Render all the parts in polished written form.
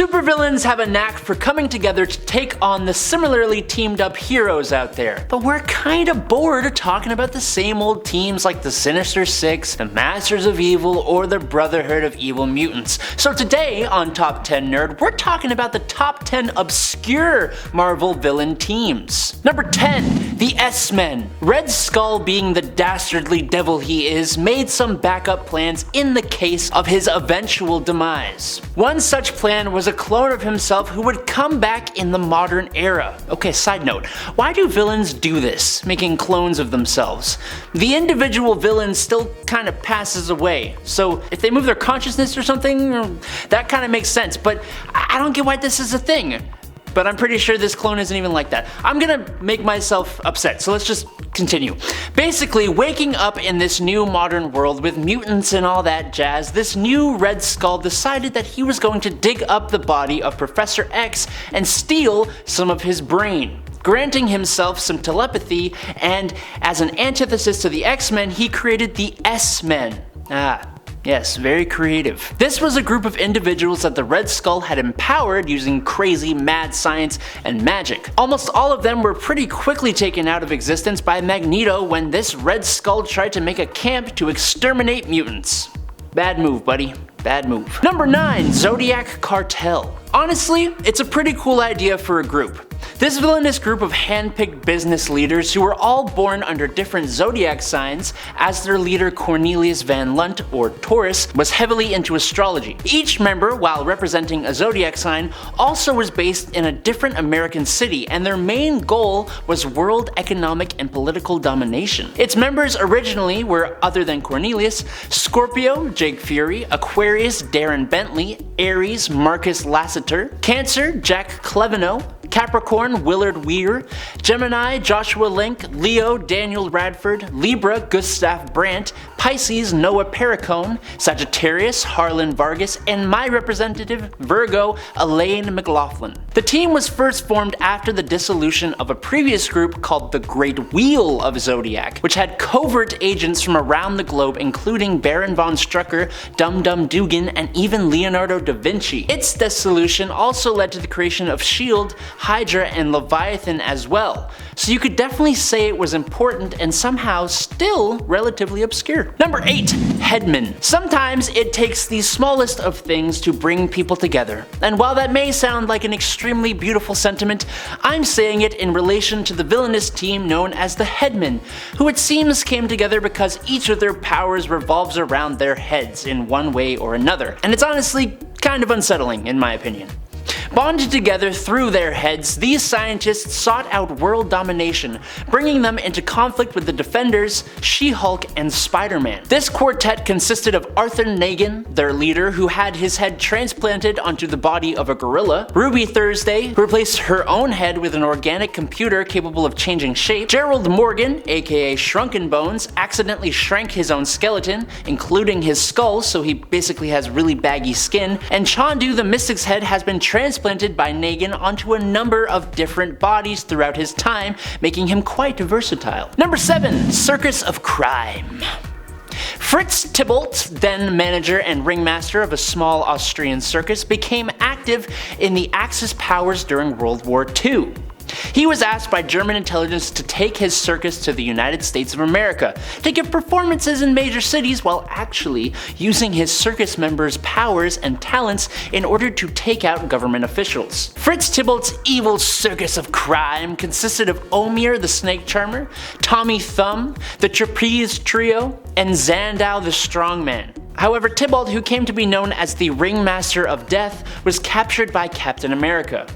Supervillains have a knack for coming together to take on the similarly teamed up heroes out there. But we're kinda bored of talking about the same old teams like the Sinister Six, the Masters of Evil, or the Brotherhood of Evil Mutants. So today on Top 10 Nerd, we're talking about the top 10 obscure Marvel villain teams. Number 10, the S-Men. Red Skull, being the dastardly devil he is, made some backup plans in the case of his eventual demise. One such plan was a clone of himself who would come back in the modern era. Okay, side note, why do villains do this, making clones of themselves? The individual villain still kind of passes away, so if they move their consciousness or something, that kind of makes sense, but I don't get why this is a thing. But I'm pretty sure this clone isn't even like that. I'm gonna make myself upset, so let's just continue. Basically, waking up in this new modern world with mutants and all that jazz, this new Red Skull decided that he was going to dig up the body of Professor X and steal some of his brain, granting himself some telepathy, and as an antithesis to the X-Men, he created the S-Men. Yes, very creative. This was a group of individuals that the Red Skull had empowered using crazy mad science and magic. Almost all of them were pretty quickly taken out of existence by Magneto when this Red Skull tried to make a camp to exterminate mutants. Bad move, buddy. Bad move. Number 9, Zodiac Cartel. Honestly, it's a pretty cool idea for a group. This villainous group of hand-picked business leaders who were all born under different zodiac signs, as their leader Cornelius Van Lunt, or Taurus, was heavily into astrology. Each member, while representing a zodiac sign, also was based in a different American city, and their main goal was world economic and political domination. Its members originally were, other than Cornelius, Scorpio, Jake Fury, Aquarius, Darren Bentley, Aries, Marcus Lassiter, Cancer, Jack Cleveno, Capricorn, Willard Weir, Gemini, Joshua Link, Leo, Daniel Radford, Libra, Gustav Brandt, Pisces, Noah Perricone, Sagittarius, Harlan Vargas, and my representative, Virgo, Elaine McLaughlin. The team was first formed after the dissolution of a previous group called the Great Wheel of Zodiac, which had covert agents from around the globe including Baron von Strucker, Dum Dum Dugan, and even Leonardo da Vinci. Its dissolution also led to the creation of S.H.I.E.L.D., Hydra, and Leviathan as well, so you could definitely say it was important and somehow still relatively obscure. Number 8, Headmen. Sometimes it takes the smallest of things to bring people together, and while that may sound like an extremely beautiful sentiment, I'm saying it in relation to the villainous team known as the Headmen, who it seems came together because each of their powers revolves around their heads in one way or another, and it's honestly kind of unsettling in my opinion. Bonded together through their heads, these scientists sought out world domination, bringing them into conflict with the Defenders, She-Hulk, and Spider-Man. This quartet consisted of Arthur Nagin, their leader, who had his head transplanted onto the body of a gorilla, Ruby Thursday, who replaced her own head with an organic computer capable of changing shape, Gerald Morgan, aka Shrunken Bones, accidentally shrank his own skeleton, including his skull, so he basically has really baggy skin, and Chandu the Mystic's head has been transplanted by Nagin onto a number of different bodies throughout his time, making him quite versatile. Number 7, Circus of Crime. Fritz Tybalt, then manager and ringmaster of a small Austrian circus, became active in the Axis powers during World War II. He was asked by German intelligence to take his circus to the United States of America to give performances in major cities while actually using his circus members' powers and talents in order to take out government officials. Fritz Tybalt's evil Circus of Crime consisted of Omir the Snake Charmer, Tommy Thumb, the Trapeze Trio, and Zandow the Strongman. However, Tybalt, who came to be known as the Ringmaster of Death, was captured by Captain America.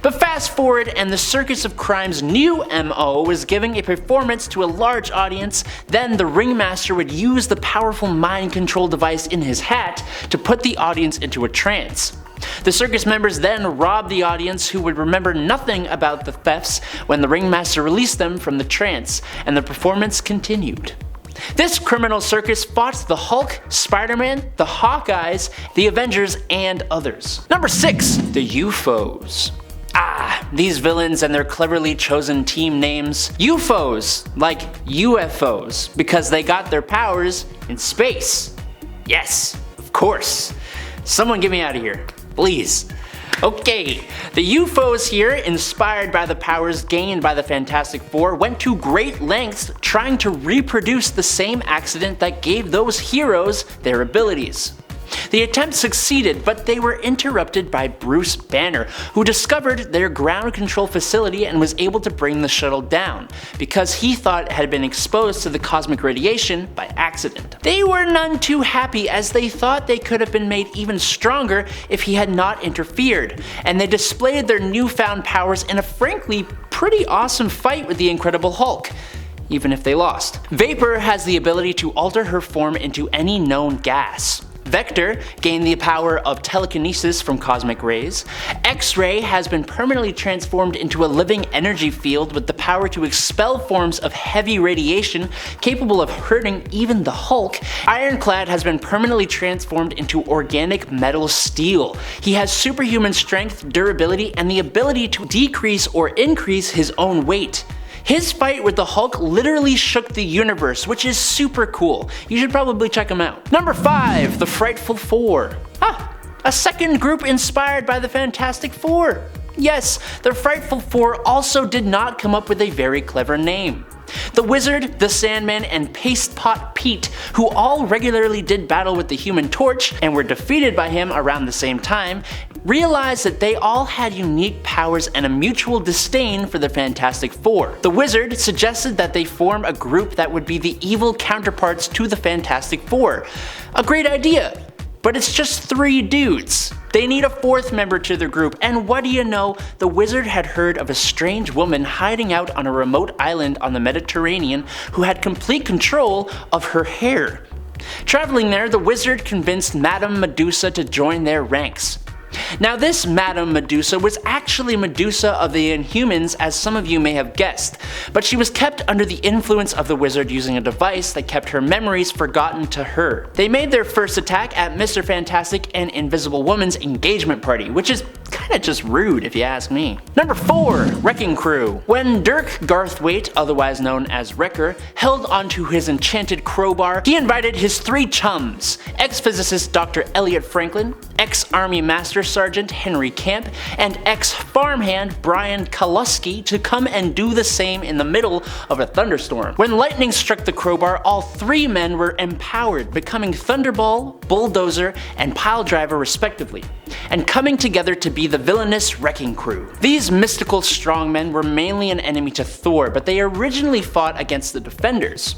But fast forward, and the Circus of Crime's new MO was giving a performance to a large audience, then the Ringmaster would use the powerful mind control device in his hat to put the audience into a trance. The circus members then robbed the audience, who would remember nothing about the thefts when the Ringmaster released them from the trance, and the performance continued. This criminal circus fought the Hulk, Spider-Man, the Hawkeyes, the Avengers, and others. Number 6, the UFOs. These villains and their cleverly chosen team names. UFOs, like UFOs, because they got their powers in space. Yes, of course. Someone get me out of here, please. Okay, the UFOs here, inspired by the powers gained by the Fantastic Four, went to great lengths trying to reproduce the same accident that gave those heroes their abilities. The attempt succeeded, but they were interrupted by Bruce Banner, who discovered their ground control facility and was able to bring the shuttle down, because he thought it had been exposed to the cosmic radiation by accident. They were none too happy, as they thought they could have been made even stronger if he had not interfered, and they displayed their newfound powers in a frankly pretty awesome fight with the Incredible Hulk, even if they lost. Vapor has the ability to alter her form into any known gas. Vector gained the power of telekinesis from cosmic rays. X-Ray has been permanently transformed into a living energy field with the power to expel forms of heavy radiation capable of hurting even the Hulk. Ironclad has been permanently transformed into organic metal steel. He has superhuman strength, durability, and the ability to decrease or increase his own weight. His fight with the Hulk literally shook the universe, which is super cool. You should probably check him out. Number 5, the Frightful Four. A second group inspired by the Fantastic Four. Yes, the Frightful Four also did not come up with a very clever name. The Wizard, the Sandman, and Paste Pot Pete, who all regularly did battle with the Human Torch and were defeated by him around the same time, realized that they all had unique powers and a mutual disdain for the Fantastic Four. The Wizard suggested that they form a group that would be the evil counterparts to the Fantastic Four. A great idea, but it's just 3 dudes. They need a 4th member to their group, and what do you know, the Wizard had heard of a strange woman hiding out on a remote island on the Mediterranean who had complete control of her hair. Traveling there, the Wizard convinced Madame Medusa to join their ranks. Now this Madame Medusa was actually Medusa of the Inhumans, as some of you may have guessed, but she was kept under the influence of the Wizard using a device that kept her memories forgotten to her. They made their first attack at Mr. Fantastic and Invisible Woman's engagement party, which is kinda just rude if you ask me. Number 4, Wrecking Crew. When Dirk Garthwaite, otherwise known as Wrecker, held onto his enchanted crowbar, he invited his 3 chums, ex-physicist Dr. Elliot Franklin, ex-Army Master Sergeant Henry Camp, and ex-farmhand Brian Kalusky to come and do the same in the middle of a thunderstorm. When lightning struck the crowbar, all 3 men were empowered, becoming Thunderball, Bulldozer, and Piledriver respectively, and coming together to be the villainous Wrecking Crew. These mystical strongmen were mainly an enemy to Thor, but they originally fought against the Defenders.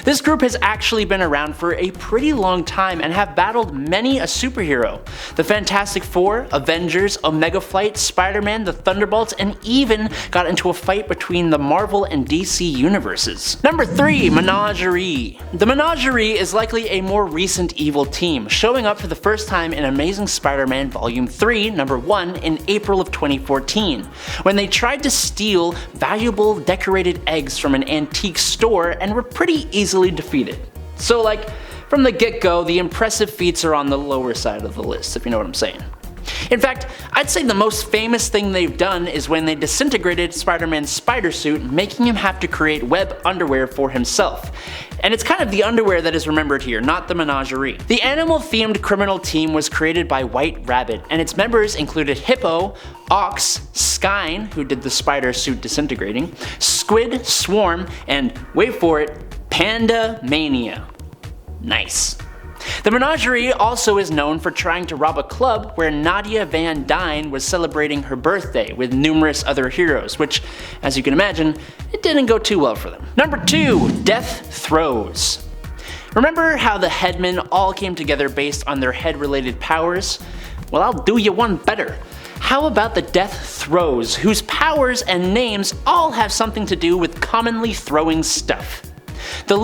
This group has actually been around for a pretty long time and have battled many a superhero. The Fantastic Four, Avengers, Omega Flight, Spider-Man, the Thunderbolts, and even got into a fight between the Marvel and DC universes. Number 3, Menagerie. The Menagerie is likely a more recent evil team, showing up for the first time in Amazing Spider-Man Volume 3, Number 1 in April of 2014, when they tried to steal valuable decorated eggs from an antique store and were pretty easily defeated. So like, from the get-go, the impressive feats are on the lower side of the list, if you know what I'm saying. In fact, I'd say the most famous thing they've done is when they disintegrated Spider-Man's spider suit, making him have to create web underwear for himself. And it's kind of the underwear that is remembered here, not the Menagerie. The animal-themed criminal team was created by White Rabbit, and its members included Hippo, Ox, Skyne, who did the spider suit disintegrating, Squid, Swarm, and, wait for it, Panda Mania. Nice. The Menagerie also is known for trying to rob a club where Nadia Van Dyne was celebrating her birthday with numerous other heroes, which, as you can imagine, it didn't go too well for them. Number 2, Death Throes. Remember how the Headmen all came together based on their head-related powers? Well, I'll do you one better. How about the Death Throes, whose powers and names all have something to do with commonly throwing stuff? The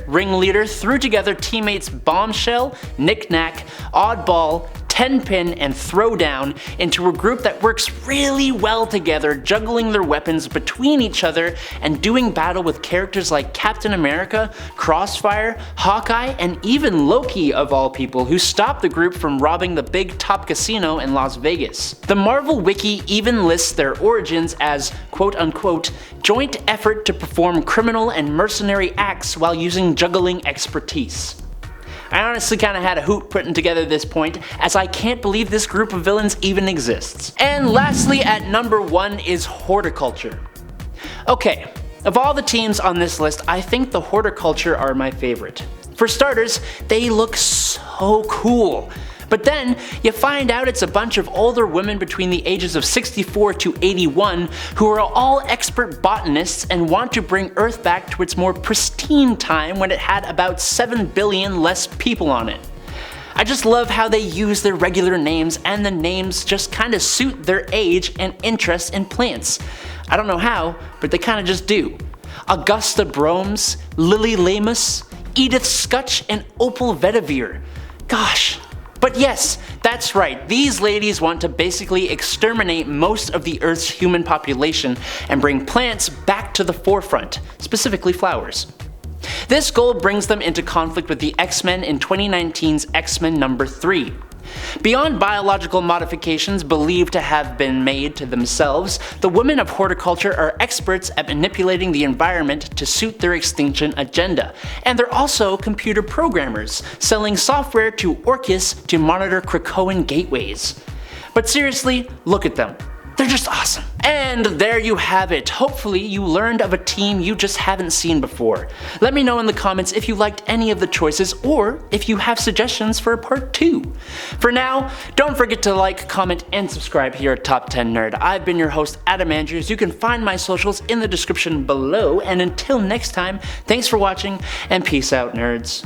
ringleader, threw together teammates Bombshell, Knick-Knack, Oddball, Tenpin, and Throwdown into a group that works really well together, juggling their weapons between each other and doing battle with characters like Captain America, Crossfire, Hawkeye, and even Loki of all people, who stopped the group from robbing the big top casino in Las Vegas. The Marvel Wiki even lists their origins as quote-unquote joint effort to perform criminal and mercenary acts while using juggling expertise. I honestly kinda had a hoot putting together this point, as I can't believe this group of villains even exists. And lastly, at number 1 is Hordeculture. Okay, of all the teams on this list, I think the Hordeculture are my favorite. For starters, they look so cool. But then, you find out it's a bunch of older women between the ages of 64 to 81 who are all expert botanists and want to bring Earth back to its more pristine time when it had about 7 billion less people on it. I just love how they use their regular names, and the names just kinda suit their age and interest in plants. I don't know how, but they kinda just do. Augusta Bromes, Lily Lamus, Edith Scutch, and Opal Vetiver. Gosh. But yes, that's right, these ladies want to basically exterminate most of the Earth's human population and bring plants back to the forefront, specifically flowers. This goal brings them into conflict with the X-Men in 2019's X-Men number 3. Beyond biological modifications believed to have been made to themselves, the women of Hordeculture are experts at manipulating the environment to suit their extinction agenda, and they're also computer programmers, selling software to Orcus to monitor Krakoan gateways. But seriously, look at them. They're just awesome. And there you have it. Hopefully you learned of a team you just haven't seen before. Let me know in the comments if you liked any of the choices, or if you have suggestions for a part 2. For now, don't forget to like, comment, and subscribe here at Top 10 Nerd. I've been your host, Adam Andrews. You can find my socials in the description below, and until next time, thanks for watching, and peace out, nerds.